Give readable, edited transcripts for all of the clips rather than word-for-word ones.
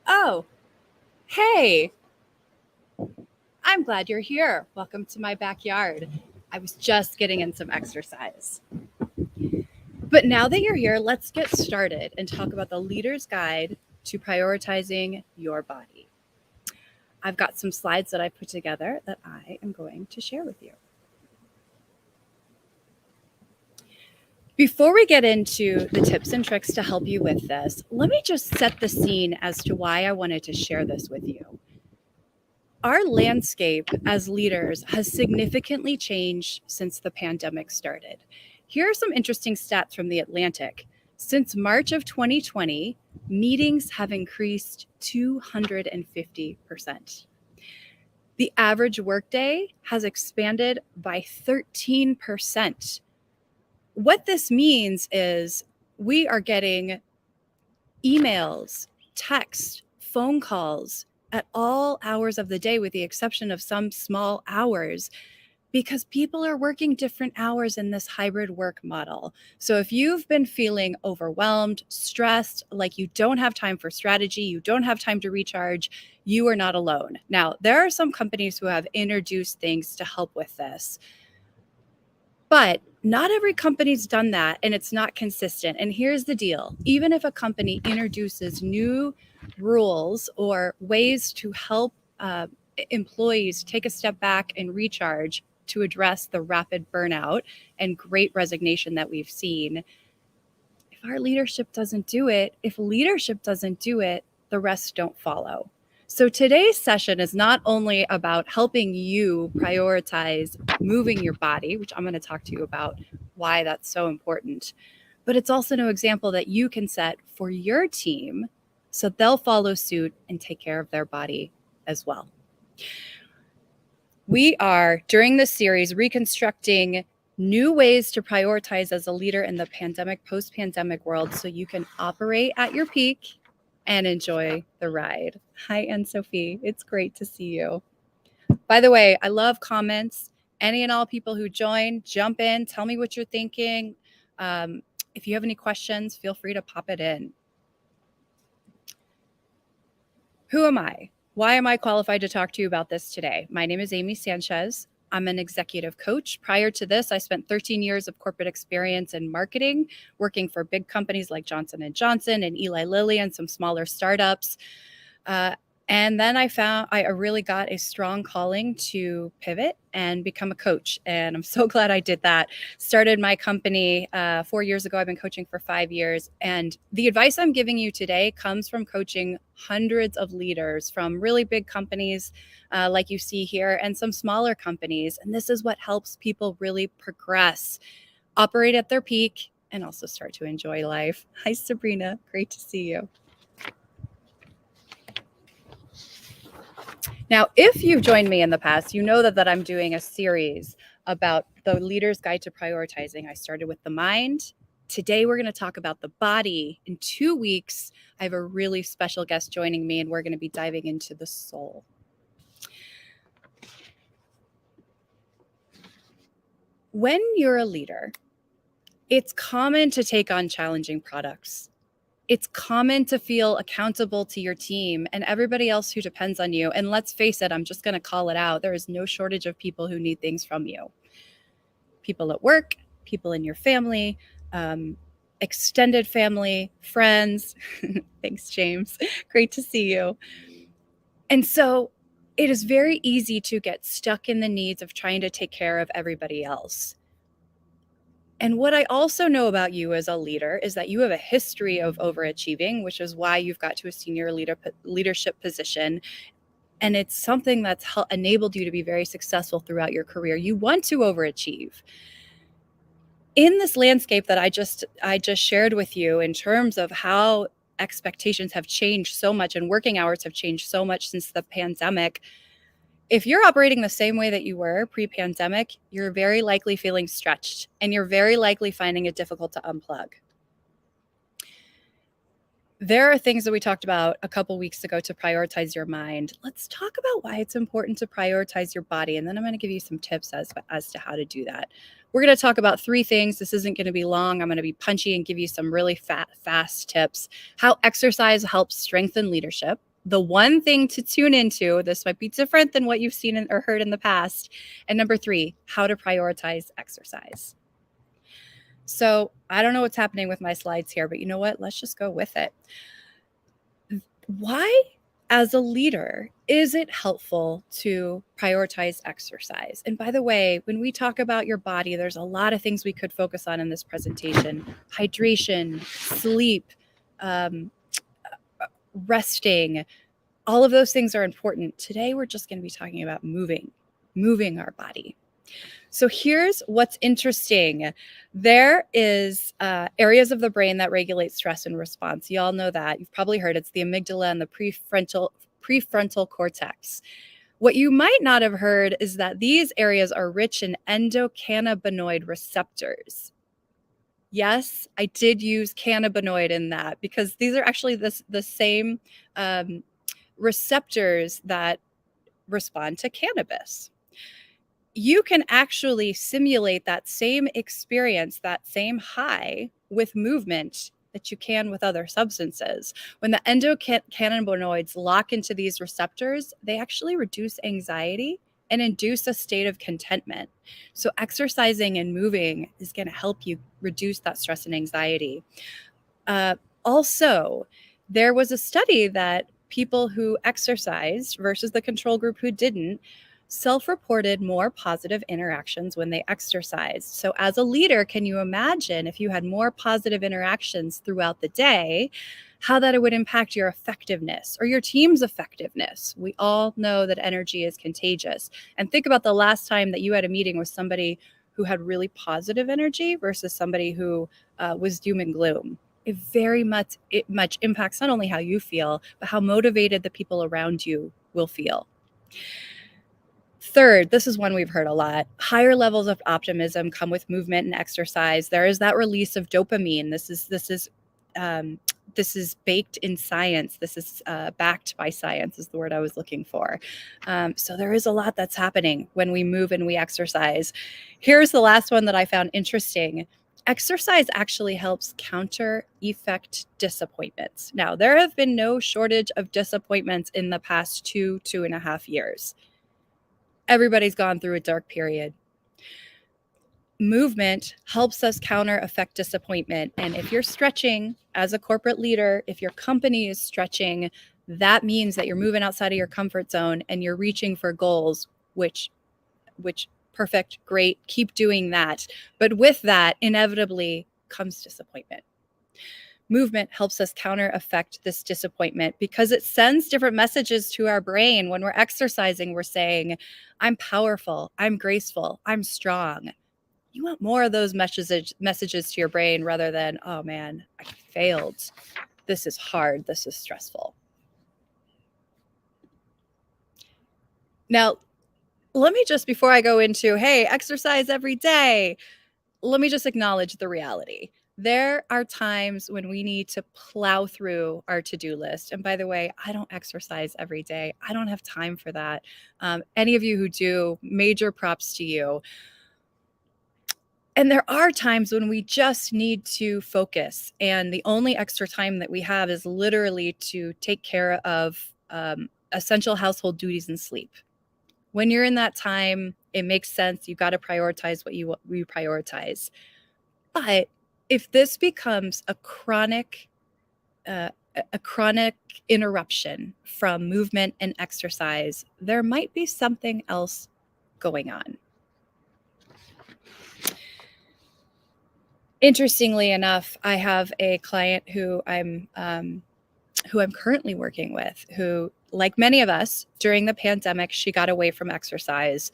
Oh, hey, I'm glad you're here. Welcome to my backyard. I was just getting in some exercise. But now that you're here, let's get started and talk about the leader's guide to prioritizing your body. I've got some slides that I put together that I am going to share with you. Before we get into the tips and tricks to help you with this, let me just set the scene as to why I wanted to share this with you. Our landscape as leaders has significantly changed since the pandemic started. Here are some interesting stats from The Atlantic. Since March of 2020, meetings have increased 250%. The average workday has expanded by 13%. What this means is we are getting emails, text, phone calls at all hours of the day, with the exception of some small hours, because people are working different hours in this hybrid work model. So if you've been feeling overwhelmed, stressed, like you don't have time for strategy, you don't have time to recharge, you are not alone. Now, there are some companies who have introduced things to help with this, but not every company's done that, and it's not consistent. And here's the deal. Even if a company introduces new rules or ways to help employees take a step back and recharge to address the rapid burnout and great resignation that we've seen, if our leadership doesn't do it, if leadership doesn't do it, the rest don't follow. So today's session is not only about helping you prioritize moving your body, which I'm going to talk to you about why that's so important, but it's also an example that you can set for your team so they'll follow suit and take care of their body as well. We are, during this series, reconstructing new ways to prioritize as a leader in the pandemic, post-pandemic world so you can operate at your peak and enjoy the ride. Hi, Anne-Sophie. It's great to see you. By the way, I love comments. Any and all people who join, jump in, tell me what you're thinking. If you have any questions, feel free to pop it in. Who am I? Why am I qualified to talk to you about this today? My name is Amy Sanchez. I'm an executive coach. Prior to this, I spent 13 years of corporate experience in marketing, working for big companies like Johnson & Johnson and Eli Lilly and some smaller startups. And then I really got a strong calling to pivot and become a coach. And I'm so glad I did that. Started my company 4 years ago. I've been coaching for 5 years. And the advice I'm giving you today comes from coaching hundreds of leaders from really big companies like you see here and some smaller companies. And this is what helps people really progress, operate at their peak, and also start to enjoy life. Hi, Sabrina. Great to see you. Now, if you've joined me in the past, you know that I'm doing a series about the leader's guide to prioritizing. I started with the mind. Today, we're going to talk about the body. In 2 weeks, I have a really special guest joining me, and we're going to be diving into the soul. When you're a leader, it's common to take on challenging products. It's common to feel accountable to your team and everybody else who depends on you. And let's face it, I'm just going to call it out. There is no shortage of people who need things from you. People at work, people in your family, extended family, friends. Thanks, James. Great to see you. And so it is very easy to get stuck in the needs of trying to take care of everybody else. And what I also know about you as a leader is that you have a history of overachieving, which is why you've got to a senior leadership position. And it's something that's enabled you to be very successful throughout your career. You want to overachieve. In this landscape that I just shared with you, in terms of how expectations have changed so much and working hours have changed so much since the pandemic, if you're operating the same way that you were pre-pandemic, you're very likely feeling stretched and you're very likely finding it difficult to unplug. There are things that we talked about a couple weeks ago to prioritize your mind. Let's talk about why it's important to prioritize your body. And then I'm going to give you some tips as to how to do that. We're going to talk about 3 things. This isn't going to be long. I'm going to be punchy and give you some really fast tips. How exercise helps strengthen leadership. the one thing to tune into. This might be different than what you've seen or heard in the past. And number 3, how to prioritize exercise. So I don't know what's happening with my slides here, but you know what? Let's just go with it. Why, as a leader, is it helpful to prioritize exercise? And by the way, when we talk about your body, there's a lot of things we could focus on in this presentation: hydration, sleep, resting. All of those things are important. Today, we're just going to be talking about moving our body. So here's what's interesting. There is areas of the brain that regulate stress and response. You all know that. You've probably heard it's the amygdala and the prefrontal cortex. What you might not have heard is that these areas are rich in endocannabinoid receptors. Yes, I did use cannabinoid in that because these are actually the same receptors that respond to cannabis. You can actually simulate that same experience, that same high with movement that you can with other substances. When the endocannabinoids lock into these receptors, they actually reduce anxiety and induce a state of contentment. So exercising and moving is going to help you reduce that stress and anxiety. Also, there was a study that people who exercised versus the control group who didn't self-reported more positive interactions when they exercised. So as a leader, can you imagine if you had more positive interactions throughout the day, how that it would impact your effectiveness or your team's effectiveness? We all know that energy is contagious. And think about the last time that you had a meeting with somebody who had really positive energy versus somebody who was doom and gloom. It very much impacts not only how you feel, but how motivated the people around you will feel. Third, this is one we've heard a lot. Higher levels of optimism come with movement and exercise. There is that release of dopamine. This is baked in science. This is backed by science is the word I was looking for. So there is a lot that's happening when we move and we exercise. Here's the last one that I found interesting. Exercise actually helps counter effect disappointments. Now, there have been no shortage of disappointments in the past 2.5 years. Everybody's gone through a dark period. Movement helps us counter effect disappointment. And if you're stretching as a corporate leader, if your company is stretching, that means that you're moving outside of your comfort zone and you're reaching for goals, which perfect, great, keep doing that. But with that, inevitably comes disappointment. Movement helps us counter effect this disappointment because it sends different messages to our brain. When we're exercising, we're saying, I'm powerful, I'm graceful, I'm strong. You want more of those messages to your brain rather than, oh man, I failed. This is hard. This is stressful. Now, let me just, before I go into, hey, exercise every day, let me just acknowledge the reality. There are times when we need to plow through our to-do list. And by the way, I don't exercise every day. I don't have time for that. Any of you who do, major props to you. And there are times when we just need to focus. And the only extra time that we have is literally to take care of essential household duties and sleep. When you're in that time, it makes sense. You got to prioritize what you prioritize. But if this becomes a chronic interruption from movement and exercise, there might be something else going on. Interestingly enough, I have a client who I'm currently working with, who, like many of us, during the pandemic, she got away from exercise.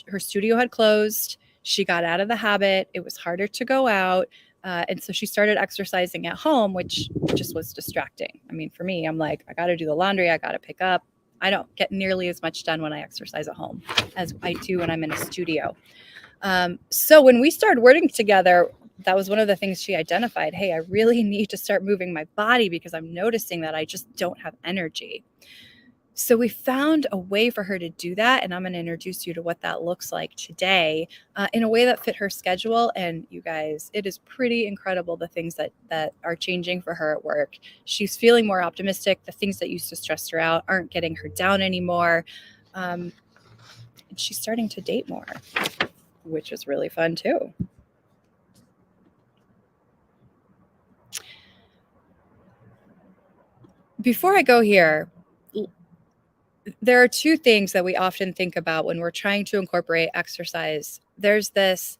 Her studio had closed. She got out of the habit. It was harder to go out. And so she started exercising at home, which just was distracting. I mean, for me, I'm like, I got to do the laundry. I got to pick up. I don't get nearly as much done when I exercise at home as I do when I'm in a studio. So when we started working together, that was one of the things she identified. Hey, I really need to start moving my body because I'm noticing that I just don't have energy. So we found a way for her to do that, and I'm going to introduce you to what that looks like today, in a way that fit her schedule. And you guys, it is pretty incredible the things that are changing for her at work. She's feeling more optimistic. The things that used to stress her out aren't getting her down anymore. And she's starting to date more, which is really fun too. Before I go here, there are two things that we often think about when we're trying to incorporate exercise. There's this,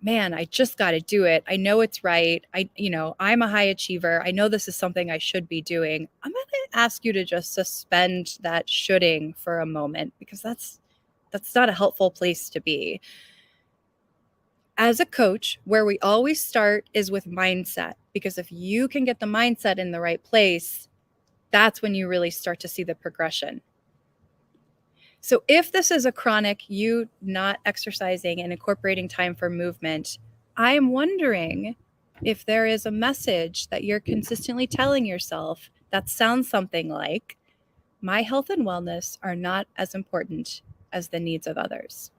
man, I just got to do it. I know it's right. I'm a high achiever. I know this is something I should be doing. I'm going to ask you to just suspend that shoulding for a moment, because that's not a helpful place to be. As a coach, where we always start is with mindset, because if you can get the mindset in the right place, that's when you really start to see the progression. So if this is a chronic, you not exercising and incorporating time for movement, I am wondering if there is a message that you're consistently telling yourself that sounds something like, my health and wellness are not as important as the needs of others.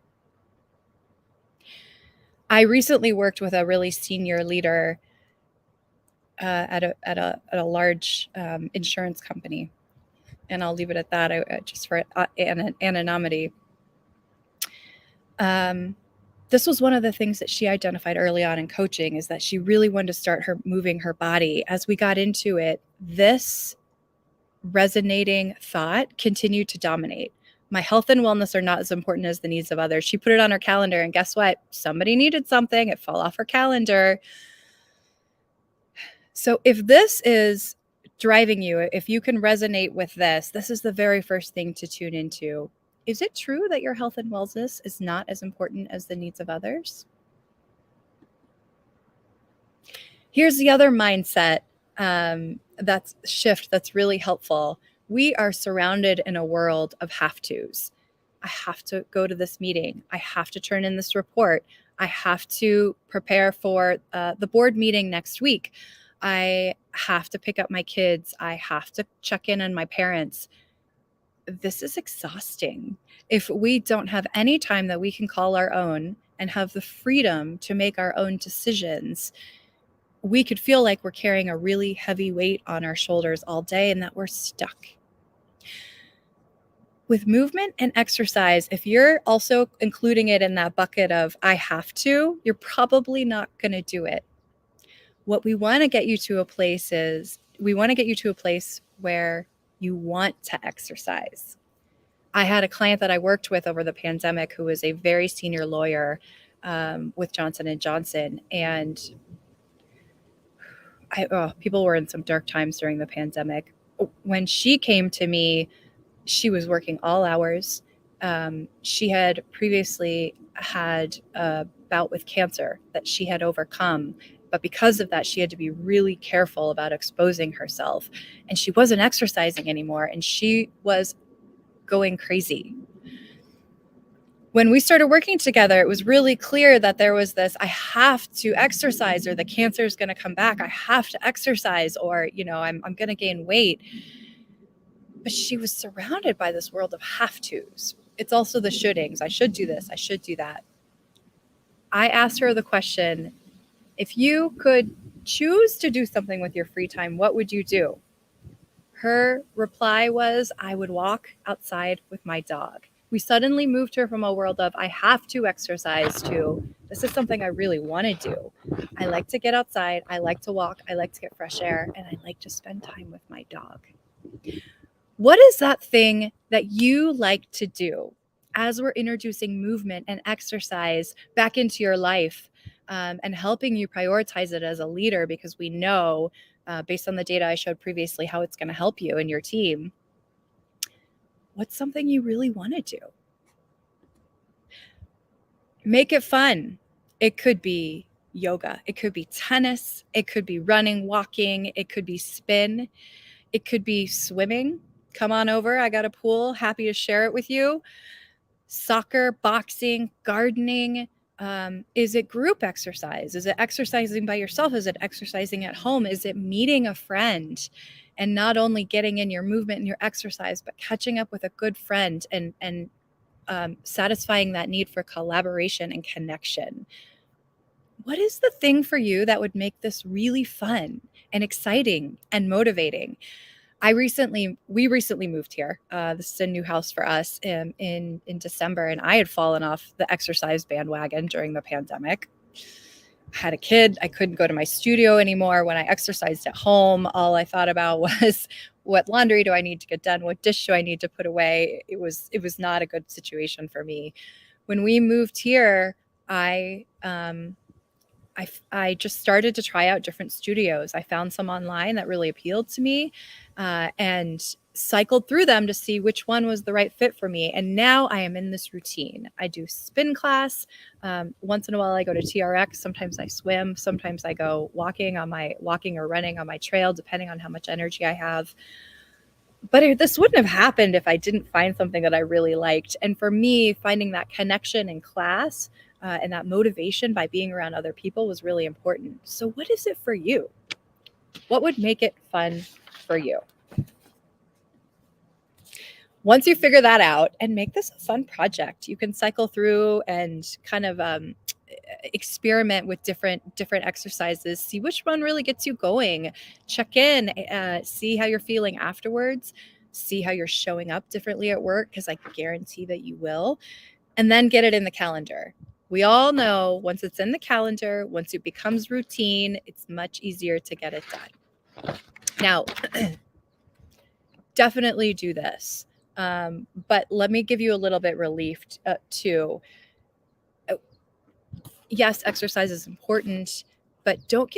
I recently worked with a really senior leader at a large insurance company, and I'll leave it at that, just for anonymity. This was one of the things that she identified early on in coaching, is that she really wanted to start moving her body. As we got into it, this resonating thought continued to dominate. My health and wellness are not as important as the needs of others. She put it on her calendar, and guess what? Somebody needed something. It fell off her calendar. So if this is driving you, if you can resonate with this, this is the very first thing to tune into. Is it true that your health and wellness is not as important as the needs of others? Here's the other mindset that's really helpful. We are surrounded in a world of have-tos. I have to go to this meeting. I have to turn in this report. I have to prepare for the board meeting next week. I have to pick up my kids. I have to check in on my parents. This is exhausting. If we don't have any time that we can call our own and have the freedom to make our own decisions, we could feel like we're carrying a really heavy weight on our shoulders all day and that we're stuck. With movement and exercise, if you're also including it in that bucket of I have to, you're probably not going to do it. What we want to get you to a place is, we want to get you to a place where you want to exercise. I had a client that I worked with over the pandemic who was a very senior lawyer with Johnson & Johnson. And people were in some dark times during the pandemic. When she came to me, she was working all hours. She had previously had a bout with cancer that she had overcome. But because of that, she had to be really careful about exposing herself. And she wasn't exercising anymore. And she was going crazy. When we started working together, it was really clear that there was this, I have to exercise or the cancer is going to come back. I have to exercise, or, I'm going to gain weight. But she was surrounded by this world of have-tos. It's also the shouldings. I should do this. I should do that. I asked her the question, if you could choose to do something with your free time, what would you do? Her reply was, I would walk outside with my dog. We suddenly moved her from a world of I have to exercise to this is something I really want to do. I like to get outside. I like to walk. I like to get fresh air. And I like to spend time with my dog. What is that thing that you like to do as we're introducing movement and exercise back into your life, and helping you prioritize it as a leader? Because we know, based on the data I showed previously, how it's going to help you and your team. What's something you really want to do? Make it fun. It could be yoga. It could be tennis. It could be running, walking. It could be spin. It could be swimming. Come on over. I got a pool. Happy to share it with you. Soccer, boxing, gardening. Is it group exercise? Is it exercising by yourself? Is it exercising at home? Is it meeting a friend? and not only getting in your movement and your exercise, but catching up with a good friend and satisfying that need for collaboration and connection. What is the thing for you that would make this really fun and exciting and motivating? We recently moved here. This is a new house for us in December, and I had fallen off the exercise bandwagon during the pandemic. I had a kid. I couldn't go to my studio anymore. When I exercised at home, all I thought about was what laundry do I need to get done? What dish do I need to put away? It was not a good situation for me. When we moved here, I just started to try out different studios. I found some online that really appealed to me, and cycled through them to see which one was the right fit for me. And now I am in this routine. I do spin class. Once in a while I go to TRX. Sometimes I swim. Sometimes I go walking or running on my trail, depending on how much energy I have. But this wouldn't have happened if I didn't find something that I really liked. And for me, finding that connection in class and that motivation by being around other people was really important. So what is it for you? What would make it fun for you? Once you figure that out and make this a fun project, you can cycle through and kind of experiment with different exercises, see which one really gets you going, check in, see how you're feeling afterwards, see how you're showing up differently at work, because I guarantee that you will, and then get it in the calendar. We all know once it's in the calendar, once it becomes routine, it's much easier to get it done. Now, definitely do this. But let me give you a little bit relief too. Yes, exercise is important, but don't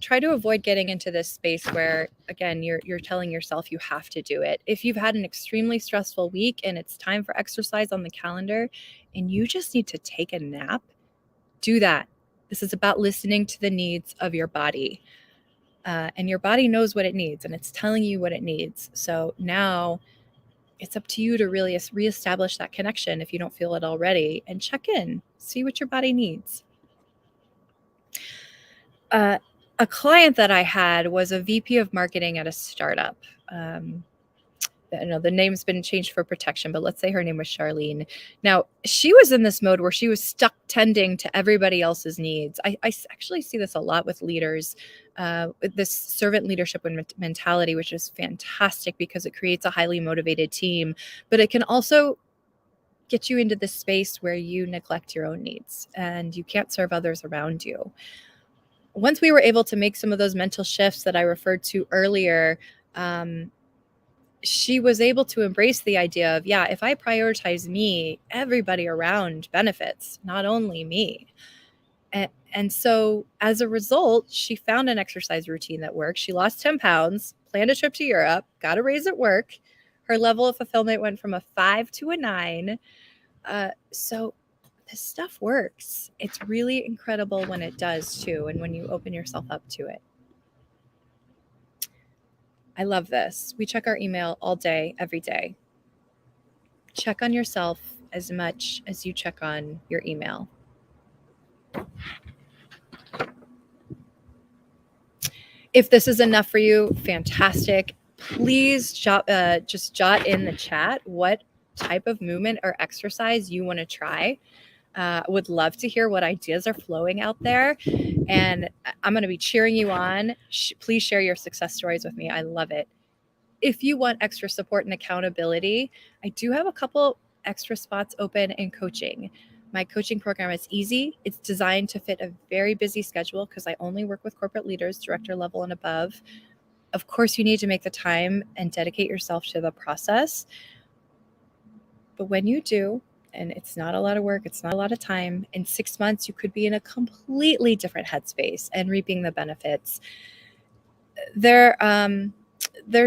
try to avoid getting into this space where, again, you're telling yourself you have to do it. If you've had an extremely stressful week and it's time for exercise on the calendar and you just need to take a nap, do that. This is about listening to the needs of your body. And your body knows what it needs, and it's telling you what it needs. So now it's up to you to really reestablish that connection if you don't feel it already, and check in, see what your body needs. A client that I had was a VP of marketing at a startup. The name's been changed for protection, but let's say her name was Charlene. Now, she was in this mode where she was stuck tending to everybody else's needs. I actually see this a lot with leaders, with this servant leadership mentality, which is fantastic because it creates a highly motivated team, but it can also get you into this space where you neglect your own needs and you can't serve others around you. Once we were able to make some of those mental shifts that I referred to earlier, she was able to embrace the idea of, yeah, if I prioritize me, everybody around benefits, not only me. And so as a result, she found an exercise routine that worked. She lost 10 pounds, planned a trip to Europe, got a raise at work. Her level of fulfillment went from a 5 to a 9. So this stuff works. It's really incredible when it does too, and when you open yourself up to it. I love this. We check our email all day, every day. Check on yourself as much as you check on your email. If this is enough for you, fantastic. Please just jot in the chat what type of movement or exercise you want to try. Would love to hear what ideas are flowing out there. And I'm going to be cheering you on. Please share your success stories with me. I love it. If you want extra support and accountability, I do have a couple extra spots open in coaching. My coaching program is easy. It's designed to fit a very busy schedule because I only work with corporate leaders, director level and above. Of course, you need to make the time and dedicate yourself to the process. But when you do, and it's not a lot of work, it's not a lot of time, in 6 months, you could be in a completely different headspace and reaping the benefits. We're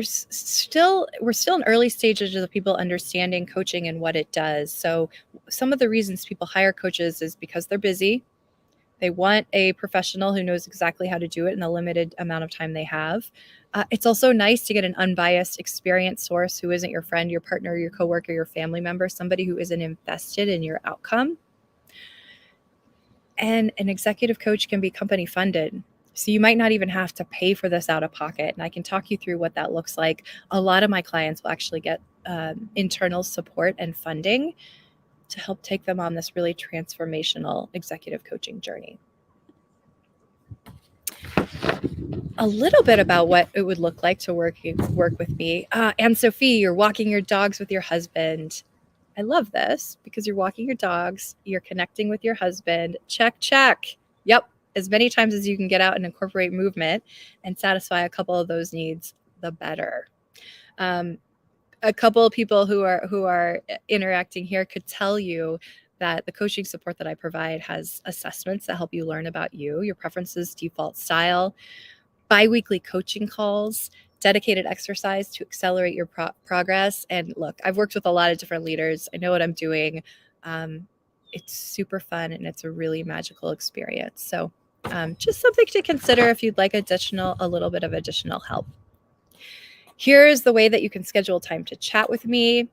still in early stages of people understanding coaching and what it does. So some of the reasons people hire coaches is because they're busy. They want a professional who knows exactly how to do it in the limited amount of time they have. It's also nice to get an unbiased, experienced source who isn't your friend, your partner, your coworker, your family member, somebody who isn't invested in your outcome. And an executive coach can be company funded. So you might not even have to pay for this out of pocket. And I can talk you through what that looks like. A lot of my clients will actually get internal support and funding to help take them on this really transformational executive coaching journey. A little bit about what it would look like to work with me. And Sophie, you're walking your dogs with your husband. I love this because you're walking your dogs, you're connecting with your husband. Check, check. Yep. As many times as you can get out and incorporate movement and satisfy a couple of those needs, the better. A couple of people who are interacting here could tell you that the coaching support that I provide has assessments that help you learn about you, your preferences, default style, bi-weekly coaching calls, dedicated exercise to accelerate your progress. And look, I've worked with a lot of different leaders. I know what I'm doing. It's super fun and it's a really magical experience. So just something to consider if you'd like a little bit of additional help. Here's the way that you can schedule time to chat with me.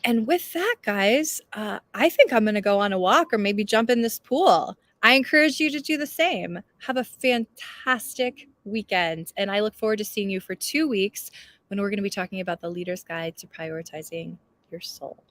And with that, guys, I think I'm going to go on a walk or maybe jump in this pool. I encourage you to do the same. Have a fantastic weekend. And I look forward to seeing you for 2 weeks when we're going to be talking about the Leader's Guide to Prioritizing Your Soul.